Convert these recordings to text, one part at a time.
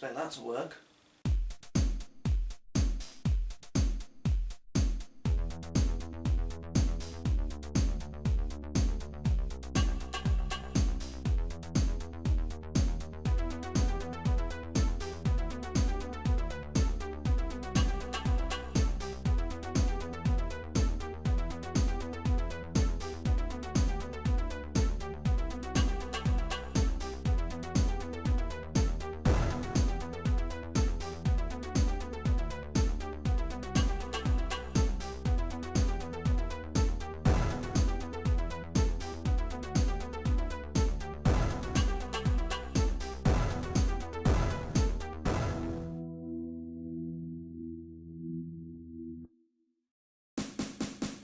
expect that to work.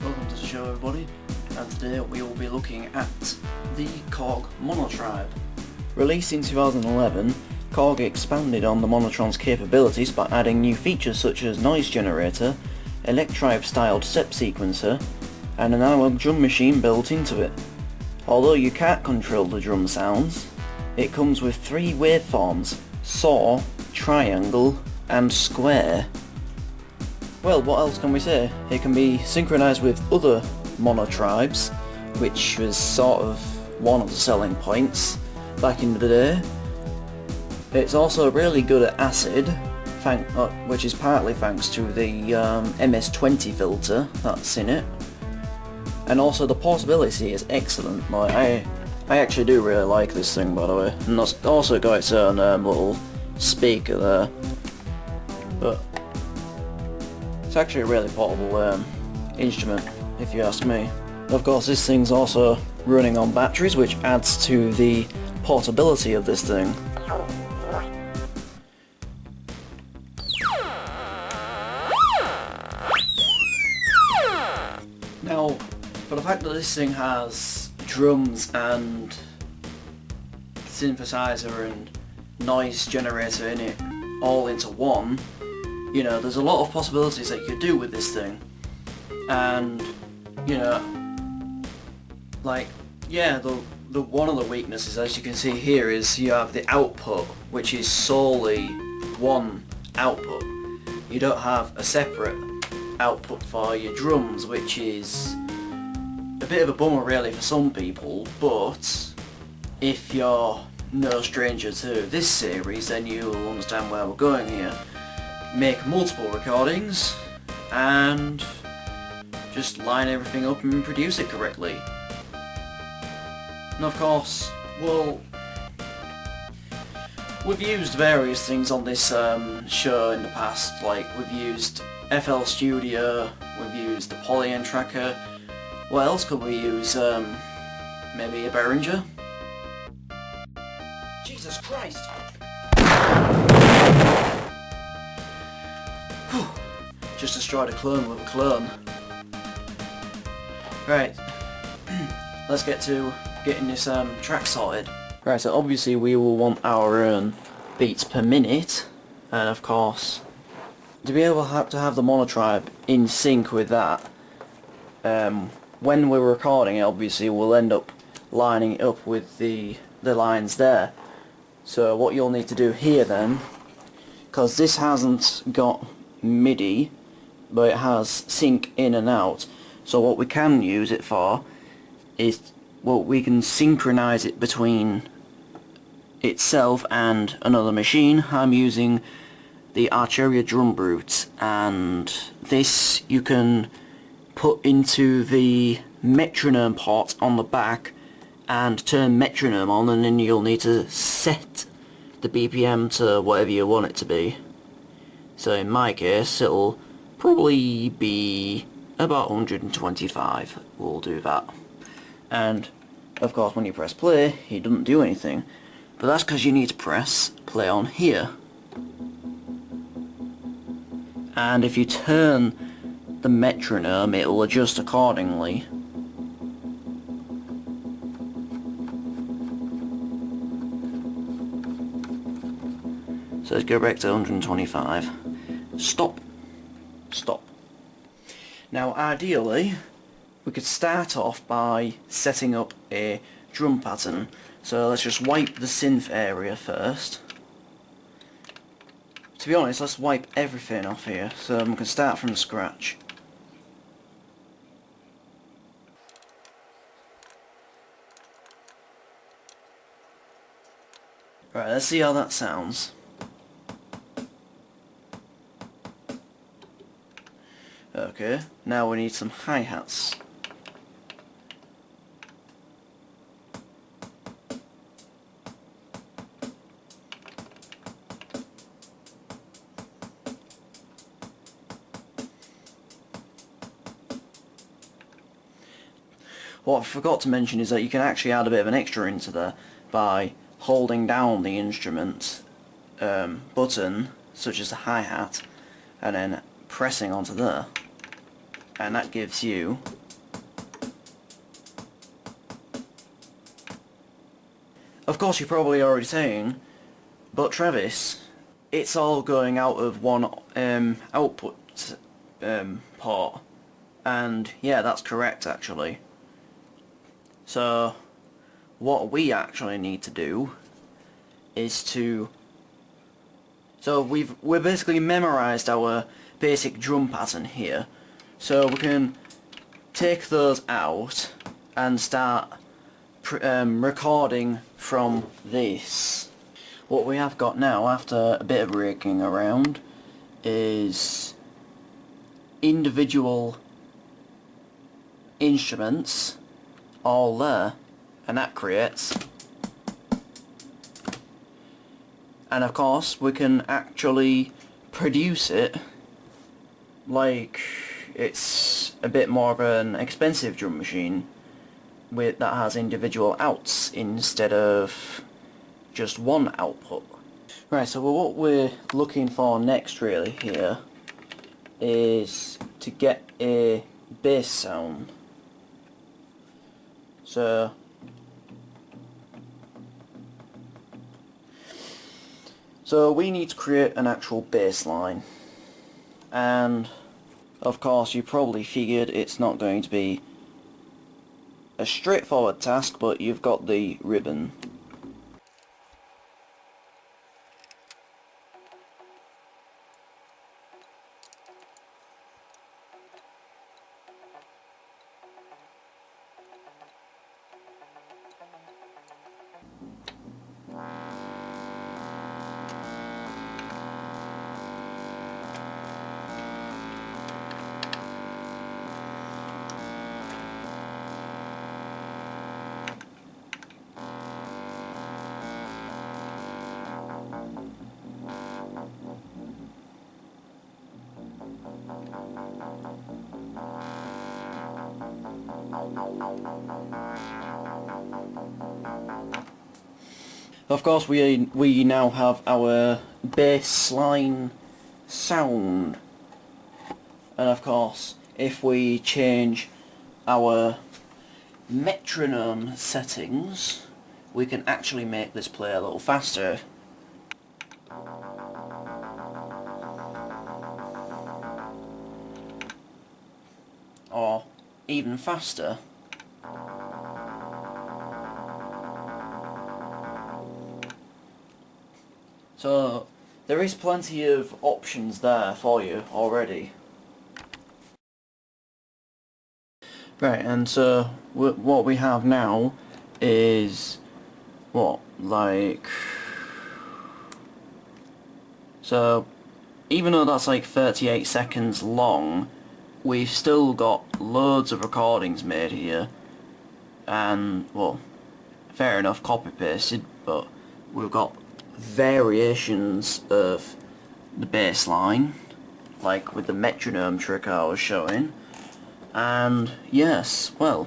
Welcome to the show, everybody, and today we will be looking at the Korg Monotribe. Released in 2011, Korg expanded on the Monotron's capabilities by adding new features such as noise generator, electribe-styled step sequencer, and an analog drum machine built into it. Although you can't control the drum sounds, it comes with 3 waveforms: saw, triangle, and square. Well, what else can we say? It can be synchronised with other monotribes, which was sort of one of the selling points back in the day. It's also really good at acid, which is partly thanks to the MS-20 filter that's in it. And also the portability is excellent. Like, I actually do really like this thing, by the way. And it's also got its own little speaker there. But it's actually a really portable instrument, if you ask me. Of course, this thing's also running on batteries, which adds to the portability of this thing. Now, for the fact that this thing has drums and synthesizer and noise generator in it all into one, you know, there's a lot of possibilities that you could do with this thing. And, you know, like, yeah, the one of the weaknesses, as you can see here, is you have the output, which is solely one output. You don't have a separate output for your drums, which is a bit of a bummer really for some people, but if you're no stranger to this series, then you'll understand where we're going here. Make multiple recordings and just line everything up and produce it correctly. And of course, well, we've used various things on this show in the past. Like, we've used FL Studio, we've used the Polyend tracker. What else could we use? Maybe a Behringer? Jesus Christ! Just destroyed a clone with a clone. Right, let's get to getting this track sorted. Right, so obviously we will want our own beats per minute, and of course, to be able to have the Monotribe in sync with that, when we're recording it, obviously we'll end up lining it up with the lines there. So what you'll need to do here then, because this hasn't got MIDI, but it has sync in and out, so what we can use it for is, well, we can synchronize it between itself and another machine. I'm using the Archeria drum brute, and this you can put into the metronome port on the back and turn metronome on, and then you'll need to set the BPM to whatever you want it to be. So in my case it'll probably be about 125. We'll do that. And of course when you press play it doesn't do anything, but that's because you need to press play on here. And if you turn the metronome it'll adjust accordingly. So let's go back to 125. Stop. Stop. Now ideally we could start off by setting up a drum pattern. So let's just wipe the synth area first. to be honest, let's wipe everything off here, so we can start from scratch. Right, let's see how that sounds. Okay, now we need some hi-hats. What I forgot to mention is that you can actually add a bit of an extra into there by holding down the instrument button, such as the hi-hat, and then pressing onto there. And that gives you of course you're probably already saying, but Travis, it's all going out of one output port. And yeah, that's correct actually. So what we actually need to do is to... So we're basically memorized our basic drum pattern here. So we can take those out and start recording from this. What we have got now, after a bit of raking around, is individual instruments all there, and that creates, and of course we can actually produce it like it's a bit more of an expensive drum machine that has individual outs instead of just one output. Right, so what we're looking for next really here is to get a bass sound. So we need to create an actual bass line, and of course you probably figured it's not going to be a straightforward task, but you've got the ribbon. Of course we now have our bass line sound, and of course if we change our metronome settings we can actually make this play a little faster. Or even faster. So there is plenty of options there for you already. Right, and so what we have now is what, like, so even though that's like 38 seconds long, we've still got loads of recordings made here, and well, fair enough, copy pasted, but we've got variations of the bass line, like with the metronome trick I was showing. And yes, well,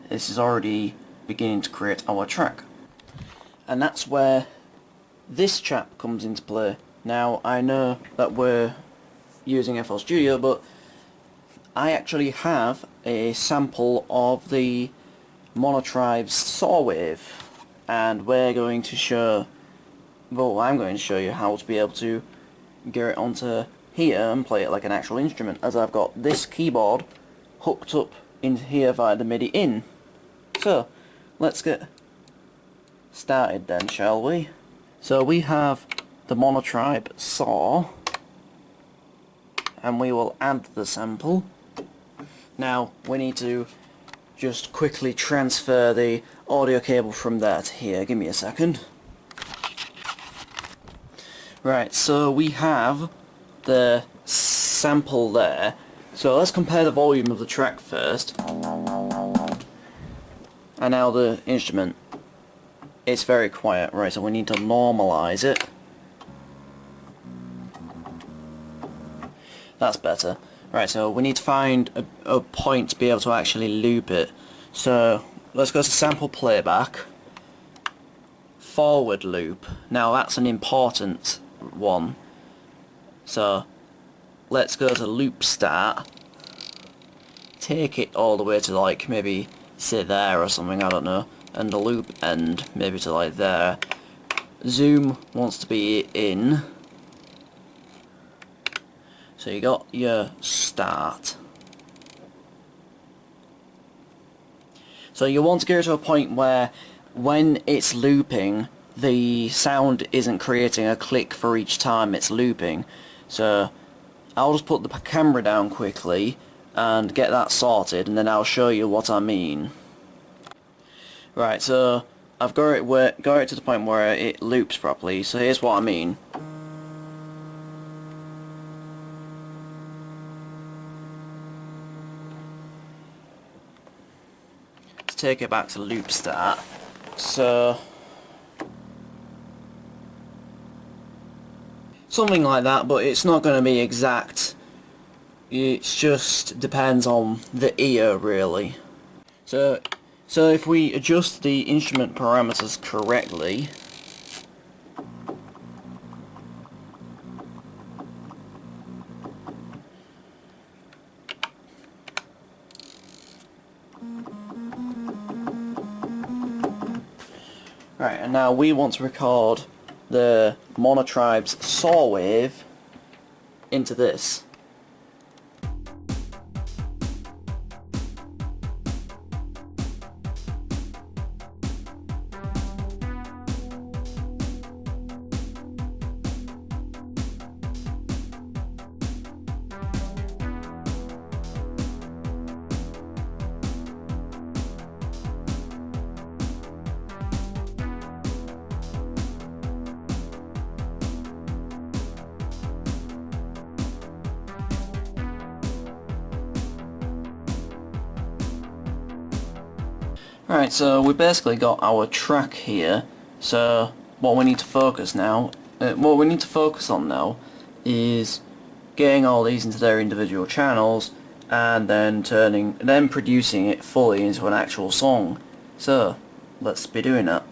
this is already beginning to create our track. And that's where this chap comes into play. Now, I know that we're using FL Studio, but I actually have a sample of the Monotribe's saw wave, and we're going to show, well, I'm going to show you how to be able to get it onto here and play it like an actual instrument, as I've got this keyboard hooked up into here via the MIDI in. So, let's get started then, shall we? So we have the Monotribe saw, and we will add the sample. Now we need to just quickly transfer the audio cable from there to here. Give me a second. Right, so we have the sample there. So let's compare the volume of the track first. And now the instrument. It's very quiet, right, so we need to normalize it. That's better. Right, so we need to find a point to be able to actually loop it. So let's go to sample playback. Forward loop. Now that's an important one. So let's go to loop start. Take it all the way to like maybe say there or something, I don't know. And the loop end maybe to like there. Zoom wants to be in. So you got your start. So you want to go to a point where when it's looping, the sound isn't creating a click for each time it's looping. So I'll just put the camera down quickly and get that sorted, and then I'll show you what I mean. Right, so I've got it to the point where it loops properly, so here's what I mean. Let's take it back to loop start. So something like that, but it's not going to be exact. It just depends on the ear, really. So if we adjust the instrument parameters correctly, right, and now we want to record the Monotribe's saw wave into this. Right, so we basically got our track here. So what we need to focus on now is getting all these into their individual channels and then producing it fully into an actual song. So let's be doing that.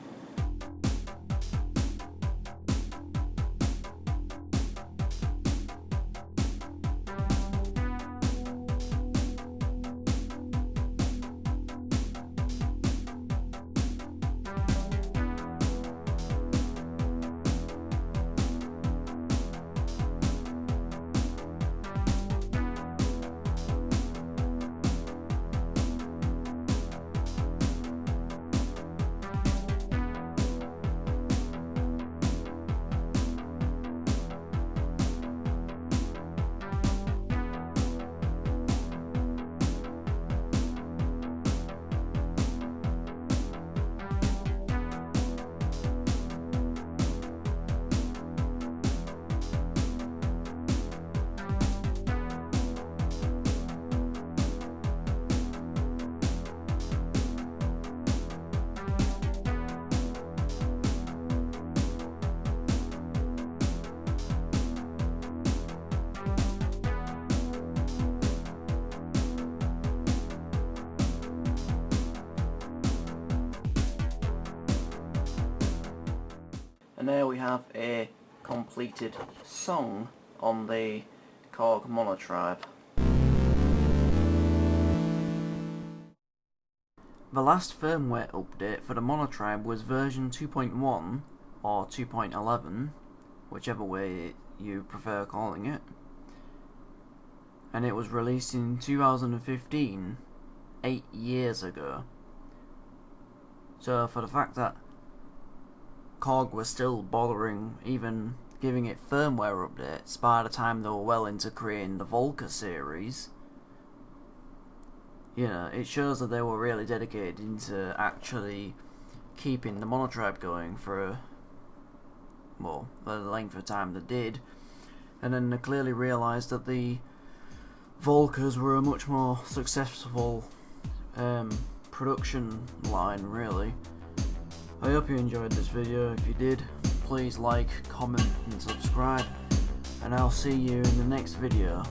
And there we have a completed song on the Korg Monotribe. The last firmware update for the Monotribe was version 2.1 or 2.11, whichever way you prefer calling it, and it was released in 2015, 8 years ago. So for the fact that Korg was still bothering even giving it firmware updates by the time they were well into creating the Volca series, you know, it shows that they were really dedicated into actually keeping the Monotribe going for well, the length of time they did, and then they clearly realised that the Volcas were a much more successful production line, really. I hope you enjoyed this video. If you did, please like, comment and subscribe, and I'll see you in the next video.